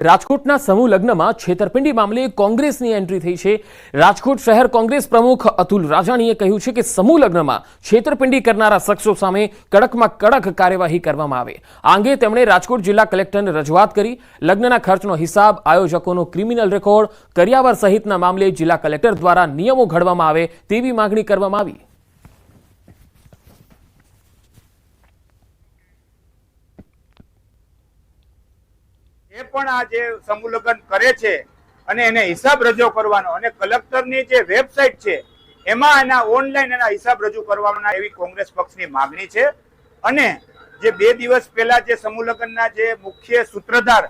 રાજકોટના સમૂહ લગ્નમાં છેતરપિંડી મામલે કોંગ્રેસની એન્ટ્રી થઈ છે। રાજકોટ શહેર કોંગ્રેસ પ્રમુખ અતુલ રાજાણીએ કહ્યું છે કે સમૂહ લગ્નમાં છેતરપિંડી કરનારા શખ્સો સામે કડકમાં કડક કાર્યવાહી કરવામાં આવે। આ અંગે તેમણે રાજકોટ જિલ્લા કલેક્ટરને રજૂઆત કરી। લગ્નના ખર્ચનો હિસાબ, આયોજકોનો ક્રિમિનલ રેકોર્ડ, કરિયાવર સહિતના મામલે જિલ્લા કલેક્ટર દ્વારા નિયમો ઘડવામાં આવે તેવી માંગણી કરવામાં આવી। પણ આ જે સમૂહ લગ્ન કરે છે અને એને હિસાબ રજૂ કરવાનો અને કલેક્ટરની જે વેબસાઇટ છે એમાં એના ઓનલાઈન એના હિસાબ રજૂ કરવાના એવી કોંગ્રેસ પક્ષની માંગણી છે। અને જે 2 દિવસ પહેલા જે સમૂહ લગ્નના જે મુખ્ય સૂત્રધાર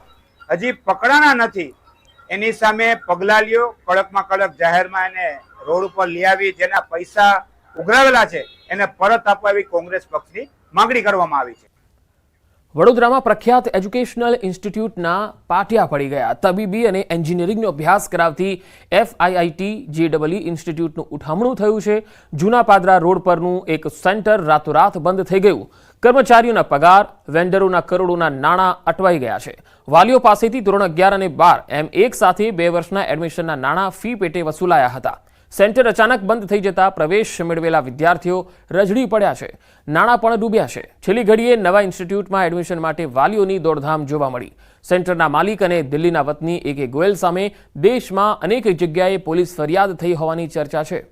હજી પકડાના નથી એની સામે પગલાં લ્યો, કડકમાં કડક જાહેરમાં એને રોડ ઉપર લઈ આવી જેના પૈસા ઉઘરાવેલા છે એને પરત આપવા એવી કોંગ્રેસ પક્ષની માંગણી કરવામાં આવી છે। વડોદરામાં પ્રખ્યાત એજ્યુકેશનલ ઇન્સ્ટિટ્યૂટના પાટિયા પડી ગયા। તબીબી અને એન્જિનિયરિંગનો અભ્યાસ કરાવતી FIIT JEE ઇન્સ્ટિટ્યૂટનું ઉઠામણું થયું છે। જૂના પાદરા રોડ પરનું એક સેન્ટર રાતોરાત બંધ થઈ ગયું। કર્મચારીઓના પગાર, વેન્ડરોના કરોડોના નાણાં અટવાઈ ગયા છે। વાલીઓ પાસેથી ધોરણ 11 અને 12 એમ એક સાથે 2 વર્ષના એડમિશનના નાણાં ફી પેટે વસૂલાયા હતા। સેન્ટર અચાનક બંધ થઈ જતા પ્રવેશ મેળવેલા વિદ્યાર્થીઓ રજડી પડ્યા છે। નાણાં પણ ડૂબ્યા છે। છેલ્લી ઘડીએ નવા ઇન્સ્ટિટ્યૂટમાં એડમિશન માટે વાલીઓની દોડધામ જોવા મળી। સેન્ટરના માલિક અને દિલ્હીના વતની AK ગોયલ સામે દેશમાં અનેક જગ્યાએ પોલીસ ફરિયાદ થઈ હોવાની ચર્ચા છે।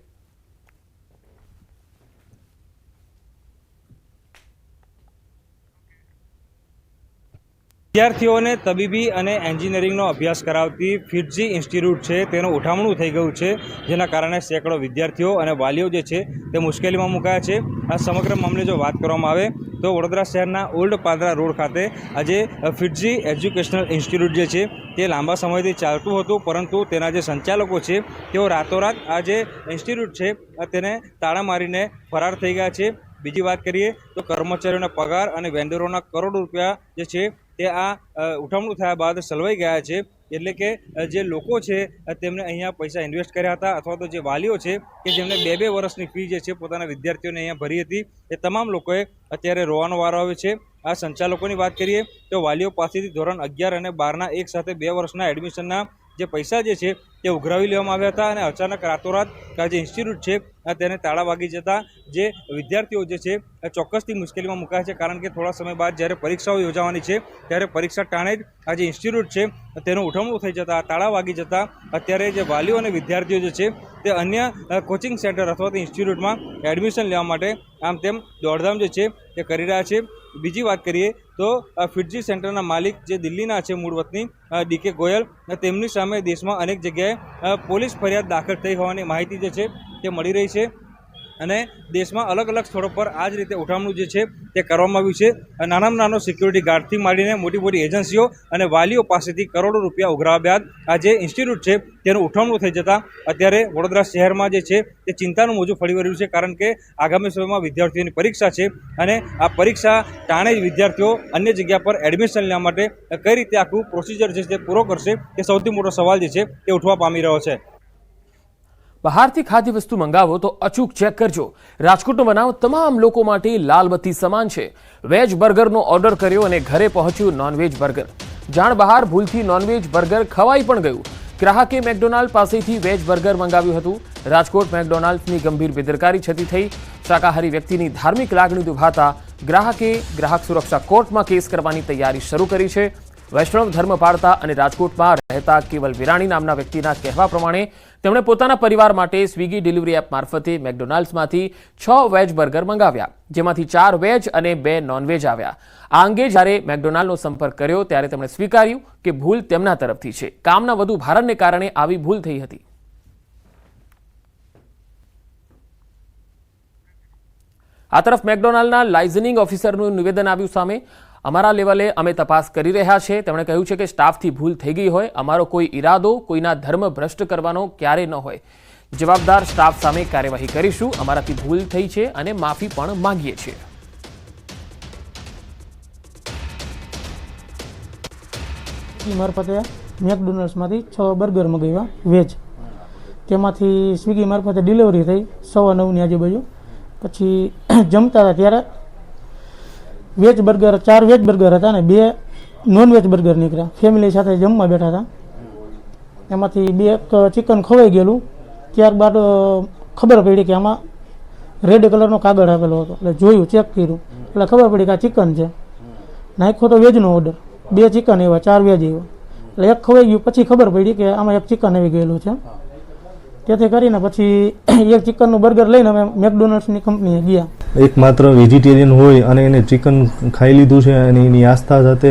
વિદ્યાર્થીઓને તબીબી અને એન્જિનિયરિંગનો અભ્યાસ કરાવતી FIIT ઇન્સ્ટિટ્યૂટ છે તેનું ઉઠામણું થઈ ગયું છે, જેના કારણે સેંકડો વિદ્યાર્થીઓ અને વાલીઓ જે છે તે મુશ્કેલીમાં મુકાયા છે। આ સમગ્ર મામલે જો વાત કરવામાં આવે તો વડોદરા શહેરના ઓલ્ડ પાદરા રોડ ખાતે આજે FIIT એજ્યુકેશનલ ઇન્સ્ટિટ્યૂટ જે છે તે લાંબા સમયથી ચાલતું હતું, પરંતુ તેના જે સંચાલકો છે તેઓ રાતોરાત આ જે ઇન્સ્ટિટ્યૂટ છે તેને તાળા મારીને ફરાર થઈ ગયા છે। બીજી વાત કરીએ તો કર્મચારીઓના પગાર અને વેન્ડરોના કરોડો રૂપિયા જે છે તે આ ઉઠામણું થયા બાદ સલવાઈ ગયા છે। એટલે કે જે લોકો છે તેમને અહીંયા પૈસા ઇન્વેસ્ટ કર્યા હતા અથવા તો જે વાલીઓ છે કે જેમને 2 વર્ષની ફી જે છે પોતાના વિદ્યાર્થીઓને અહીંયા ભરી હતી એ તમામ લોકોએ અત્યારે રોવાનો વારો આવ્યો છે। આ સંચાલકોની વાત કરીએ તો વાલીઓ પાસેથી ધોરણ 11 અને 12ના એક સાથે 2 વર્ષના એડમિશનના જે પૈસા જે છે તે ઉઘરાવી લેવામાં આવ્યા હતા અને અચાનક રાતોરાત આ જે ઇન્સ્ટિટ્યૂટ છે તેને તાળા વાગી જતા જે વિદ્યાર્થીઓ જે છે ચોક્કસથી મુશ્કેલીમાં મુકાય છે। કારણ કે થોડા સમય બાદ જ્યારે પરીક્ષાઓ યોજાવાની છે ત્યારે પરીક્ષા ટાણે જ આ જે ઇન્સ્ટિટ્યૂટ છે તેનું ઉઠામણું થઈ જતાં, તાળા વાગી જતાં અત્યારે જે વાલીઓ અને વિદ્યાર્થીઓ જે છે તે અન્ય કોચિંગ સેન્ટર અથવા તો ઇન્સ્ટિટ્યૂટમાં એડમિશન લેવા માટે આમ તેમ દોડધામ જે છે તે કરી રહ્યા છે। બીજી વાત કરીએ તો FIIT સેન્ટરના માલિક જે દિલ્હીના છે મૂળ વતની DK ગોયલ, તેમની સામે દેશમાં અનેક જગ્યાએ પોલીસ ફરિયાદ દાખલ થઈ હોવાની માહિતી જે છે તે મળી રહી છે અને દેશમાં અલગ અલગ સ્થળો પર આ જ રીતે ઉઠામણું જે છે તે કરવામાં આવ્યું છે। નાનામાં નાનો સિક્યુરિટી ગાર્ડથી માંડીને મોટી મોટી એજન્સીઓ અને વાલીઓ પાસેથી કરોડો રૂપિયા ઉઘરાવ્યા બાદ આ જે ઇન્સ્ટિટ્યૂટ છે તેનું ઉઠામણું થઈ જતાં અત્યારે વડોદરા શહેરમાં જે છે તે ચિંતાનું મોજું ફરી વળ્યું છે। કારણ કે આગામી સમયમાં વિદ્યાર્થીઓની પરીક્ષા છે અને આ પરીક્ષા ટાણે જ વિદ્યાર્થીઓ અન્ય જગ્યા પર એડમિશન લેવા માટે કઈ રીતે આખું પ્રોસિજર છે તે પૂરો કરશે તે સૌથી મોટો સવાલ જે છે તે ઉઠવા પામી રહ્યો છે। બહારથી ખાદ્ય વસ્તુ મંગાવો તો અચૂક ચેક કરજો। રાજકોટનો બનાવ તમામ લોકો માટે લાલબત્તી સમાન છે। વેજ બર્ગરનો ઓર્ડર કર્યો અને ઘરે પહોંચ્યું નોનવેજ બર્ગર। જાણ બહાર ભૂલથી નોનવેજ બર્ગર ખવાઈ પણ ગયું। ગ્રાહકે મેકડોનાલ્ડ પાસેથી વેજ બર્ગર મંગાવ્યું હતું। રાજકોટ મેકડોનાલ્ડ્સની ગંભીર બેદરકારી છતી થઈ। શાકાહારી વ્યક્તિની ધાર્મિક લાગણી દુભાતા ગ્રાહકે ગ્રાહક સુરક્ષા કોર્ટમાં કેસ કરવાની તૈયારી શરૂ કરી છે। વૈષ્ણવ ધર્મ પાળતા અને રાજકોટમાં રહેતા કેવલ વિરાણી નામના વ્યક્તિના કહેવા પ્રમાણે તેમણે પોતાના પરિવાર માટે સ્વિગી ડિલિવરી એપ મારફતે મેકડોનાલ્ડ્સમાંથી 6 વેજ બર્ગર મંગાવ્યા, જેમાંથી 4 વેજ અને 2 નોનવેજ આવ્યા। આ અંગે જ્યારે મેકડોનાલ્ડનો સંપર્ક કર્યો ત્યારે તેમણે સ્વીકાર્યું કે ભૂલ તેમના તરફથી છે। કામના વધુ ભારણને કારણે આવી ભૂલ થઈ હતી। આ તરફ મેકડોનાલ્ડના લાઇઝનિંગ ઓફિસરનું નિવેદન આવ્યું સામે। અમારા લેવલે અમે તપાસ કરી રહ્યા છે। તેમણે કહ્યું છે કે સ્ટાફથી ભૂલ થઈ ગઈ હોય, અમારો કોઈ ઈરાદો કોઈના ધર્મ ભ્રષ્ટ કરવાનો ક્યારે ન હોય। જવાબદાર સ્ટાફ સામે કાર્યવાહી કરીશું। અમારાથી ભૂલ થઈ છે અને માફી પણ માંગીએ છીએ। મારફતે મેકડોનાલ્ડ્સમાંથી 6 બર્ગર મંગાવ્યા વેજ, તેમાંથી સ્વિગી મારફતે ડિલિવરી થઈ 9:15ની આજુબાજુ। પછી જમતા હતા ત્યારે વેજ બર્ગર 4 વેજ બર્ગર હતા અને 2 નોનવેજ બર્ગર નીકળ્યા. ફેમિલી સાથે જમવા બેઠા હતા, એમાંથી 2 ચિકન ખવાઈ ગયેલું. ત્યારબાદ ખબર પડી કે આમાં રેડ કલરનો કાગળ આપેલો હતો, એટલે જોયું, ચેક કર્યું, એટલે ખબર પડી કે આ ચિકન છે. નાખ્યો તો વેજનો ઓર્ડર, 2 ચિકન આવ્યા, 4 વેજ આવ્યા, એટલે એક ખવાઈ ગયું. પછી ખબર પડી કે આમાં 1 ચિકન આવી ગયેલું છે. તેથી કરીને પછી 1 ચિકનનું બર્ગર લઈને અમે મેકડોનલ્ડ્સની કંપનીએ ગયા. એકમાત્ર વેજીટેરિયન હોય અને એને ચિકન ખાઈ લીધું છે અને એની આસ્થા સાથે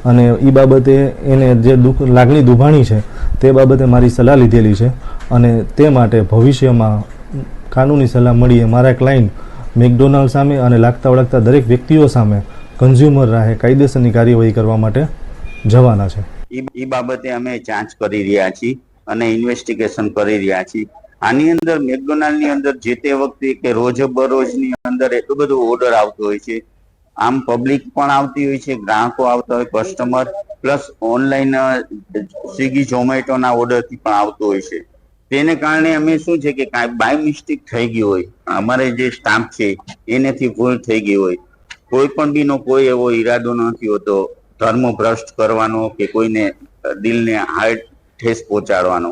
અને એ બાબતે એને જે લાગણી દુભાણી છે તે બાબતે મારી સલાહ લીધેલી છે અને તે માટે ભવિષ્યમાં કાનૂની સલાહ મળીએ મારા ક્લાયન્ટ મેકડોનાલ્ડ સામે અને લાગતા વળગતા દરેક વ્યક્તિઓ સામે કન્ઝ્યુમર રાહે કાયદેસરની કાર્યવાહી કરવા માટે જવાના છે. એ બાબતે અમે જાંચ કરી રહ્યા છીએ અને ઇન્વેસ્ટિગેશન કરી રહ્યા છીએ. આની અંદર મેકડોનાલ્ડની અંદર જે તે વખતે કે રોજબરોજની અંદર એટલું બધું ઓર્ડર આવતો હોય છે, આમ પબ્લિક પણ આવતી હોય છે, ગ્રાહકો આવતા હોય, કસ્ટમર પ્લસ ઓનલાઈન સ્વિગી ઝોમેટોના ઓર્ડરથી પણ આવતો હોય છે. તેને કારણે અમે શું છે કે કાંઈ બાય મિસ્ટેક થઈ ગયું હોય, અમારે જે સ્ટાફ છે એનેથી ભૂલ થઈ ગઈ હોય, કોઈ પણ બીનો કોઈ એવો ઈરાદો નથી હોતો ધર્મ ભ્રષ્ટ કરવાનો કે કોઈને દિલને હાર્ટ ઠેસ પહોંચાડવાનો.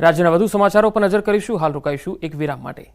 રાજ્યના વધુ સમાચારો પર નજર કરીશું. હાલ રોકાઈશું એક વિરામ માટે.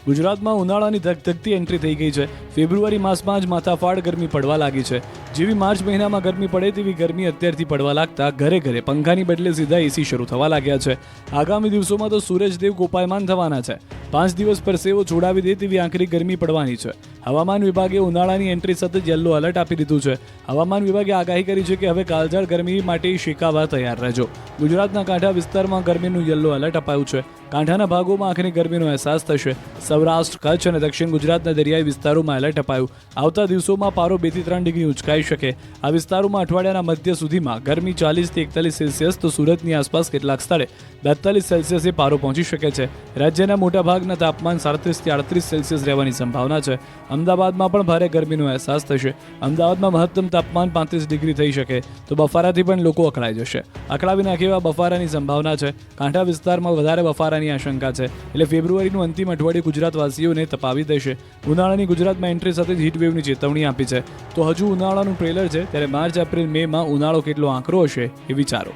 ગુજરાતમાં ઉનાળાની ધગધગતી એન્ટ્રી થઈ ગઈ છે. ફેબ્રુઆરી માસમાં જ માથાફાડ ગરમી પડવા લાગી છે. જેવી માર્ચ મહિનામાં ગરમી પડે તેવી ગરમી અત્યારથી પડવા લાગતા ઘરે ઘરે પંખાની બદલે સીધા એસી શરૂ થવા લાગ્યા છે. આગામી દિવસોમાં તો સૂરજદેવ કોપાયમાન થવાના છે. 5 દિવસ પરસેવો છોડાવી દે તેવી આકરી ગરમી પડવાની છે. હવામાન વિભાગે ઉનાળાની એન્ટ્રી સતત યલો એલર્ટ આપી દીધું છે. હવામાન વિભાગે આગાહી કરી છે કે હવે કાળઝાળ ગરમી માટે શેકાવા તૈયાર રહેજો. ગુજરાતના કાંઠા વિસ્તારમાં ગરમીનું યલો એલર્ટ અપાયું છે. કાંઠાના ભાગોમાં આખરી ગરમીનો અહેસાસ થશે. સૌરાષ્ટ્ર, કચ્છ અને દક્ષિણ ગુજરાતના દરિયાઈ વિસ્તારોમાં એલર્ટ અપાયું. આવતા દિવસોમાં પારો 2 થી 3 ડિગ્રી ઉંચકાઈ શકે. આ વિસ્તારોમાં અઠવાડિયાના મધ્ય સુધીમાં ગરમી 40 થી 41 સેલ્સિયસ તો સુરતની આસપાસ કેટલાક સ્થળે 42 સેલ્સિયસે પારો પહોંચી શકે છે. રાજ્યના મોટાભાગના તાપમાન 37 થી 38 સેલ્સિયસ રહેવાની સંભાવના છે. અમદાવાદમાં પણ ભારે ગરમીનો અહેસાસ થશે. અમદાવાદમાં મહત્તમ તાપમાન 35 ડિગ્રી થઈ શકે તો બફારાથી પણ લોકો અકળાઈ જશે. અકળાવી નાખે એવા બફારાની સંભાવના છે. કાંઠા વિસ્તારમાં વધારે બફારાની આશંકા છે. એટલે ફેબ્રુઆરીનું અંતિમ અઠવાડિયું ગુજરાતવાસીઓને તપાવી દેશે. ઉનાળાની ગુજરાતમાં એન્ટ્રી સાથે જ હીટવેવની ચેતવણી આપી છે. તો હજુ ઉનાળાનું ટ્રેલર છે, ત્યારે માર્ચ, એપ્રિલ, મેમાં ઉનાળો કેટલો આકરો હશે એ વિચારો.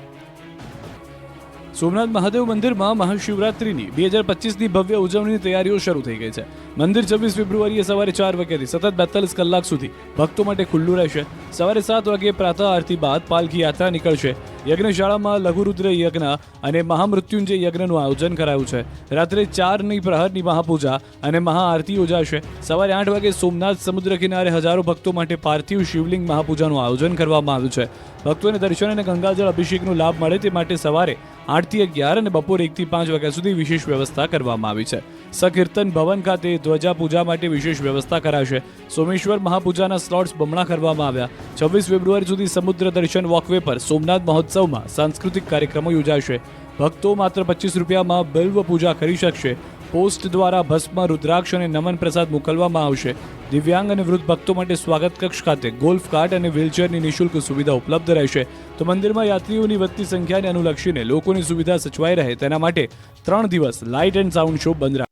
સોમનાથ મહાદેવ મંદિરમાં મહાશિવરાત્રિની 2025ની ભવ્ય ઉજવણીની તૈયારીઓ શરૂ થઈ ગઈ છે. મંદિર 26 ફેબ્રુઆરીએ સવારે 4 વાગ્યાથી સતત 42 કલાક સુધી ભક્તો માટે ખુલ્લું રહેશે. સવારે 7 વાગ્યે પ્રાતઃ આરતી બાદ પાલખી યાત્રા નીકળશે. યજ્ઞશાળામાં લઘુરુદ્ર યજ્ઞ અને મહામૃત્યુંજય યજ્ઞનું આયોજન કરાયું છે. રાત્રે 4ની પ્રહરની મહાપૂજા અને મહાઆરતી યોજાશે. સવારે 8 વાગે સોમનાથ સમુદ્ર કિનારે હજારો ભક્તો માટે પાર્થિવ શિવલિંગ મહાપૂજાનું આયોજન કરવામાં આવ્યું છે. ભક્તોને દર્શન અને ગંગાજળ અભિષેકનો લાભ મળે તે માટે સવારે 8 થી 11 અને બપોરે 1 થી 5 વાગ્યા સુધી વિશેષ વ્યવસ્થા કરવામાં આવી છે. સકીર્તન ભવન ખાતે ધ્વજા પૂજા માટે વિશેષ વ્યવસ્થા કરાશે. સોમેશ્વર મહાપૂજાના સ્લોટ્સ બમણા કરવામાં આવ્યા. 26 ફેબ્રુઆરી સુધી સમુદ્ર દર્શન વોકવે પર સોમનાથ મહોત્સવમાં સાંસ્કૃતિક કાર્યક્રમો યોજાશે. ભક્તો માત્ર 25 રૂપિયામાં બિલ્વ પૂજા કરી શકશે. પોસ્ટ દ્વારા ભસ્મ, રુદ્રાક્ષ અને નમન પ્રસાદ મોકલવામાં આવશે. દિવ્યાંગ અને વૃદ્ધ ભક્તો માટે સ્વાગત કક્ષ ખાતે ગોલ્ફ કાર્ટ અને વ્હીલચેરની નિઃશુલ્ક સુવિધા ઉપલબ્ધ રહેશે. તો મંદિરમાં યાત્રીઓની વધતી સંખ્યાને અનુલક્ષીને લોકોની સુવિધા સચવાઈ રહે તેના માટે 3 દિવસ લાઇટ એન્ડ સાઉન્ડ શો બંધ રાખશે.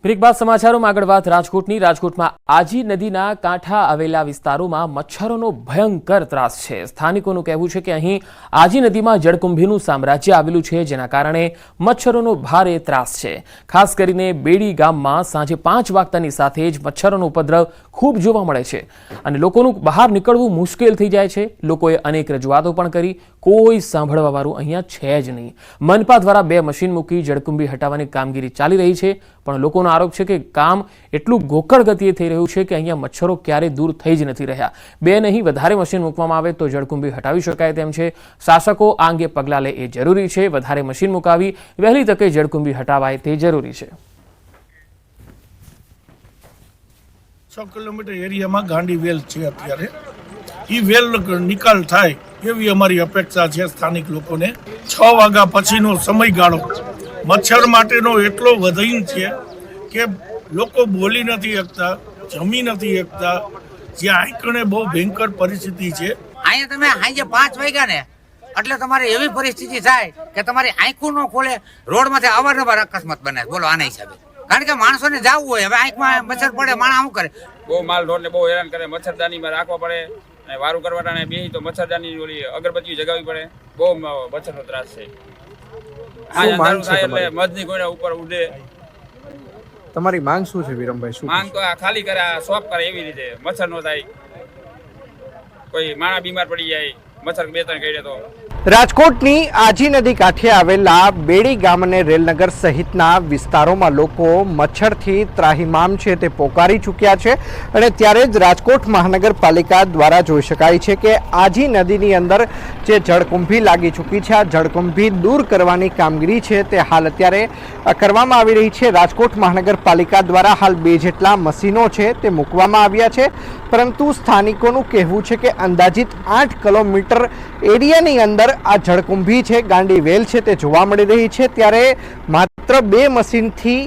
બ્રેક બાદ સમાચારોમાં આગળ વાત રાજકોટની. રાજકોટમાં આજી નદીના કાંઠા આવેલા વિસ્તારોમાં મચ્છરોનો ભયંકર ત્રાસ છે. સ્થાનિકોનું કહેવું છે કે અહીં આજી નદીમાં જળકુંભીનું સામ્રાજ્ય આવેલું છે, જેના કારણે મચ્છરોનો ભારે ત્રાસ છે. ખાસ કરીને બેડી ગામમાં સાંજે 5 વાગતાની સાથે જ મચ્છરોનો ઉપદ્રવ ખૂબ જોવા મળે છે અને લોકોનું બહાર નીકળવું મુશ્કેલ થઈ જાય છે. લોકોએ અનેક રજૂઆતો પણ કરી, કોઈ સાંભળવાવાળું અહીંયા છે જ નહીં. મનપા દ્વારા 2 મશીન મૂકી જળકુંભી હટાવવાની કામગીરી ચાલી રહી છે, પણ લોકોનો આરોપ છે કે કામ એટલું ગોકળ ગતિએ થઈ રહ્યું છે કે અહીંયા મચ્છરો ક્યારેય દૂર થઈ જ નથી રહ્યા. 2 નહીં વધારે મશીન મૂકવામાં આવે તો જળકુંભી હટાવી શકાય તેમ છે. શાસકો આ અંગે પગલાં લે એ જરૂરી છે. વધારે મશીન મુકાવી વહેલી તકે જળકુંભી હટાવાય તે જરૂરી છે. 6 કિલોમીટર એરિયામાં ગાંડી વેલ છે. અત્યારે એ વેલ નિકાલ થાય એવી અમારી અપેક્ષા છે સ્થાનિક લોકોને. 6 વાગ્યા પછીનો સમયગાળો મચ્છર માટેનો એટલો વધીન છે કે લોકો બોલી નથી શકતા, જમી નથી શકતા. જે આંકણે બહુ ભયંકર પરિસ્થિતિ છે. અહીંયા તમે સાંજે 5 વાગ્યા ને એટલે તમારે એવી પરિસ્થિતિ થાય કે તમારી આંખું ન ખોલે. રોડમાંથી અવારનવાર અકસ્માત બને. બોલો આના હિસાબે, કારણ કે માણસોને જવું હોય, હવે આંખમાં મચ્છર પડે, માણસ શું કરે? બહુ માલ ઢોરને બહુ હેરાન કરે. મચ્છરદાનીમાં રાખવા પડે અને વારું કરવાના બેહી તો મચ્છરદાની ઓલી અગરબત્તી જગાવવી પડે. બહુ મચ્છરનો ત્રાસ છે. અંધારું થાય એટલે મધની કોઈના ઉપર ઉડે. તમારી માંગ શું છે વિરમભાઈ? શું માંગ તો આ ખાલી કરે, આ શોપ કરે એવી રીતે મચ્છર નો થાય. કોઈ માણસ બીમાર પડી જાય મચ્છર 2-3 કરડે તો. રાજકોટની આજી નદી કાંઠે આવેલા બેડી ગામ અને રેલનગર સહિતના વિસ્તારોમાં લોકો મચ્છરથી ત્રાહિમામ છે તે પોકારી ચૂક્યા છે. અને ત્યારે જ રાજકોટ મહાનગરપાલિકા દ્વારા જોઈ શકાય છે કે આજી નદીની અંદર જે જળકુંભી લાગી ચૂકી છે, આ જળકુંભી દૂર કરવાની કામગીરી છે તે હાલ અત્યારે કરવામાં આવી રહી છે. રાજકોટ મહાનગરપાલિકા દ્વારા હાલ 2 જેટલા મશીનો છે તે મૂકવામાં આવ્યા છે. પરંતુ સ્થાનિકોનું કહેવું છે કે અંદાજિત 8 કિલોમીટર એરિયાની અંદર આ જળકુંભી છે, ગાંડી વેલ છે તે જોવા મળી રહી છે. ત્યારે માત્ર 2 મશીનથી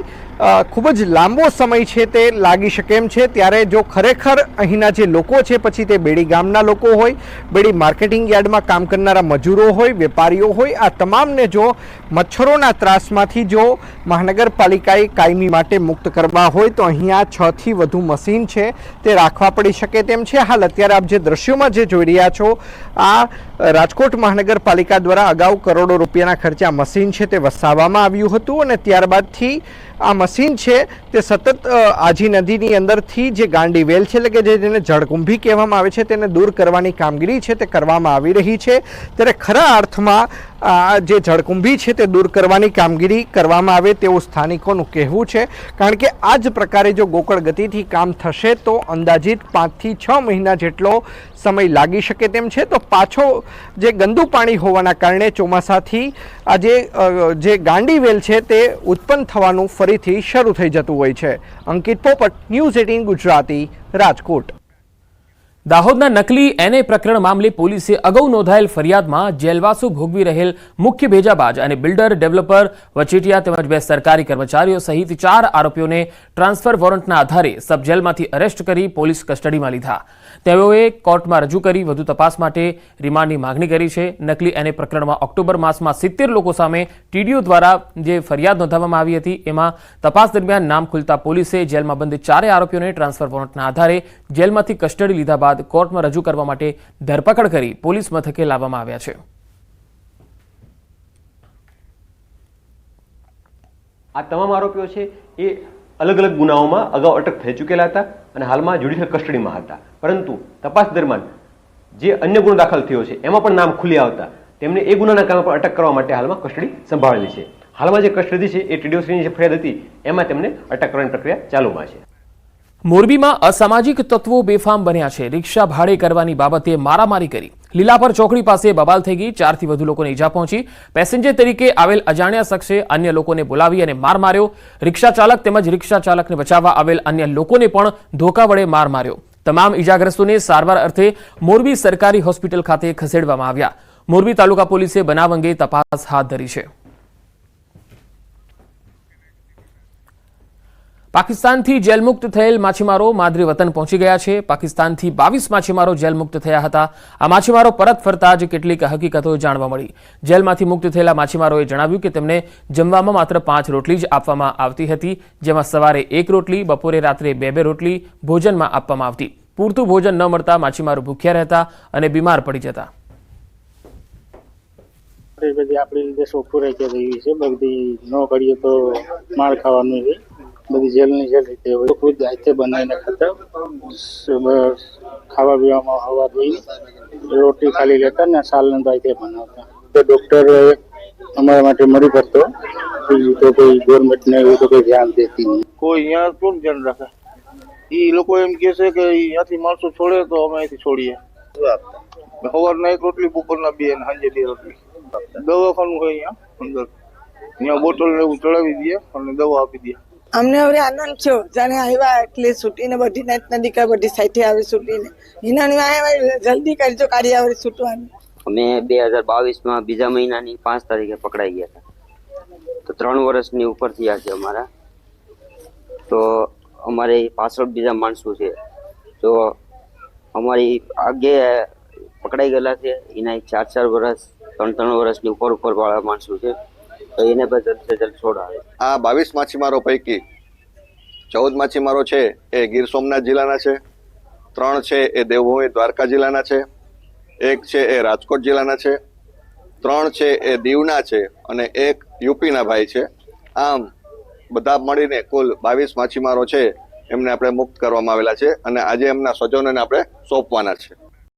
ખૂબ જ લાંબો સમય છે તે લાગી શકે એમ છે. ત્યારે જો ખરેખર અહીંના જે લોકો છે, પછી તે બેડી ગામના લોકો હોય, બેડી માર્કેટિંગ યાર્ડમાં કામ કરનારા મજૂરો હોય, વેપારીઓ હોય, આ તમામને જો મચ્છરોના ત્રાસમાંથી જો મહાનગરપાલિકાએ કાયમી માટે મુક્ત કરવા હોય તો અહીંયા 6 થી વધુ મશીન છે તે રાખવા પડી શકે તેમ છે. હાલ અત્યારે આપ જે દ્રશ્યોમાં જે જોઈ રહ્યા છો, આ રાજકોટ મહાનગરપાલિકા દ્વારા અગાઉ કરોડો રૂપિયાના ખર્ચે આ મશીન છે તે વસાવવામાં આવ્યું હતું અને ત્યારબાદથી આ મશીન છે તે સતત આજી નદીની અંદરથી જે ગાંડી વેલ છે, એટલે કે જેને જળકુંભી કહેવામાં આવે છે, તેને દૂર કરવાની કામગીરી છે તે કરવામાં આવી રહી છે. ત્યારે ખરા અર્થમાં જે જળકુંભી છે તે દૂર કરવાની કામગીરી કરવામાં આવે તેવું સ્થાનિકોનું કહેવું છે. કારણ કે આ જ પ્રકારે જો ગોકળ ગતિથી કામ થશે તો અંદાજિત 5 થી 6 મહિના જેટલો સમય લાગી શકે તેમ છે. તો પાછો જે ગંદુ પાણી હોવાના કારણે ચોમાસાથી આ જે ગાંડી વેલ છે તે ઉત્પન્ન થવાનું ફરીથી શરૂ થઈ જતું હોય છે. અંકિત પોપટ, ન્યૂઝ 18 ગુજરાતી, રાજકોટ. દાહોદના નકલી એનએ પ્રકરણ મામલે પોલીસે અગાઉ નોંધાયેલ ફરિયાદમાં જેલવાસો ભોગવી રહેલ મુખ્ય ભેજાબાજ અને બિલ્ડર ડેવલપર વચેટિયા તેમજ 2 સરકારી કર્મચારીઓ સહિત 4 આરોપીઓને ટ્રાન્સફર વોરંટના આધારે સબ જેલમાંથી અરેસ્ટ કરી પોલીસ કસ્ટડીમાં લીધા. તેઓએ કોર્ટમાં રજૂ કરી વધુ તપાસ માટે રિમાન્ડની માંગણી કરી છે. નકલી એનએ પ્રકરણમાં ઓક્ટોબર માસમાં 70 લોકો સામે ટીડીઓ દ્વારા જે ફરિયાદ નોંધવામાં આવી હતી, એમાં તપાસ દરમિયાન નામ ખુલતા પોલીસે જેલમાં બંધ 4 આરોપીઓને ટ્રાન્સફર વોરંટના આધારે જેલમાંથી કસ્ટડી લીધા બાદ કોર્ટમાં રજૂ કરવા માટે ધરપકડ કરી પોલીસ મથકે લાવવામાં આવ્યા છે. આ તમામ આરોપીઓ છે એ અલગ અલગ ગુનાઓમાં અગાઉ અટક થઈ ચૂકેલા હતા અને હાલમાં જ્યુડિશિયલ કસ્ટડીમાં હતા. પરંતુ તપાસ દરમિયાન જે અન્ય ગુનો દાખલ થયો છે એમાં પણ નામ ખુલી આવતા તેમને એ ગુનાના કામે પણ અટક કરવા માટે હાલમાં કસ્ટડી સંભાળેલી છે. હાલમાં જે કસ્ટડી છે એ ટીડીઓની જે ફરિયાદ હતી એમાં તેમને અટક કરવાની પ્રક્રિયા ચાલુમાં છે. મોરબીમાં અસામાજિક તત્વો બેફામ બન્યા છે. રિક્ષા ભાડે કરવાની બાબતે મારામારી કરી લીલાપર ચોકડી પાસે બબાલ થઈ ગઈ. 4 થી વધુ લોકોને ઈજા પહોંચી. પેસેન્જર તરીકે આવેલ અજાણ્યા શખ્સે અન્ય લોકોને બોલાવી અને માર માર્યો. રિક્ષા ચાલક તેમજ રિક્ષા ચાલકને બચાવવા આવેલ અન્ય લોકોને પણ ધોકા વડે માર માર્યો. તમામ ઈજાગ્રસ્તોને સારવાર અર્થે મોરબી સરકારી હોસ્પિટલ ખાતે ખસેડવામાં આવ્યા. મોરબી તાલુકા પોલીસે બનાવ અંગે તપાસ હાથ ધરી છે. પાકિસ્તાનથી જેલમુક્ત થયેલ માછીમારો માદરે વતન પહોંચી ગયા છે. પાકિસ્તાનથી 22 માછીમારો જેલમુક્ત થયા હતા. આ માછીમારો પરત ફરતા જ કેટલીક હકીકતો જાણવા મળી. જેલમાંથી મુક્ત થયેલા માછીમારોએ જણાવ્યું કે તેમને જમવામાં માત્ર 5 રોટલી જ આપવામાં આવતી હતી, જેમાં સવારે 1 રોટલી, બપોરે રાત્રે 2 રોટલી ભોજનમાં આપવામાં આવતી. પૂરતું ભોજન ન મળતા માછીમારો ભૂખ્યા રહેતા અને બીમાર પડી જતા. બધી આપણી રીતે સોફું રહી રહી છે, બધી ન કરીએ તો માર ખાવાનું છે. બધી જેલની જેલ રીતે હોય, ખુદ હાથે બનાવીને ખાતા. ખાવા પીવામાં હવા દઈ રોટી ખાલી લેતા ને સાલને તો હાથે બનાવતા. તો ડૉક્ટર અમારા માટે મળી પડતો, બીજું તો કોઈ ગવર્મેન્ટ ને એવું તો કોઈ ધ્યાન દેતી નહીં. કોઈ અહીંયા કોણ ધ્યાન રાખે? એ લોકો એમ કે છે કે અહીંયાથી માણસો છોડે તો અમે અહીંથી છોડીએ. સવારના એક રોટલી, બપોરના 2 અને સાંજે 2 રોટલી. દવાખાનું હોય અહીંયા અંદર, અહીંયા બોટલ ને એવું ચડાવી દે અને દવા આપી દે. અમને હવે આનંદ થયો જાણે આવ્યા એટલે છૂટીને બધી નાઈટના દીકરા બધી સાઈઠે આવે છૂટીને. હિનાની આવ્યા જલ્દી કરજો કાર્ય આવે છૂટવાનું. અમે 2022માં બીજા મહિનાની 5 તારીખે પકડાઈ ગયા હતા, તો 3 વર્ષની ઉપર થયા છે અમારા. તો અમારે પાછળ બીજા માણસો છે, તો અમારી આગે પકડાઈ ગયેલા છે એના 4 વર્ષ 3 વર્ષની ઉપર વાળા માણસો છે, તો એને પણ જલ્દ સે જલ્દ છોડાવે. આ 22 માછીમારો પૈકી 14 માછીમારો છે એ ગીર સોમનાથ જિલ્લાના છે, 3 છે એ દેવભૂમિ દ્વારકા જિલ્લાના છે, 1 છે એ રાજકોટ જિલ્લાના છે, 3 છે એ દીવના છે અને 1 યુપીના ભાઈ છે. આમ બધા મળીને કુલ 22 માછીમારો છે એમને આપણે મુક્ત કરવામાં આવેલા છે અને આજે એમના સ્વજનોને આપણે સોંપવાના છે.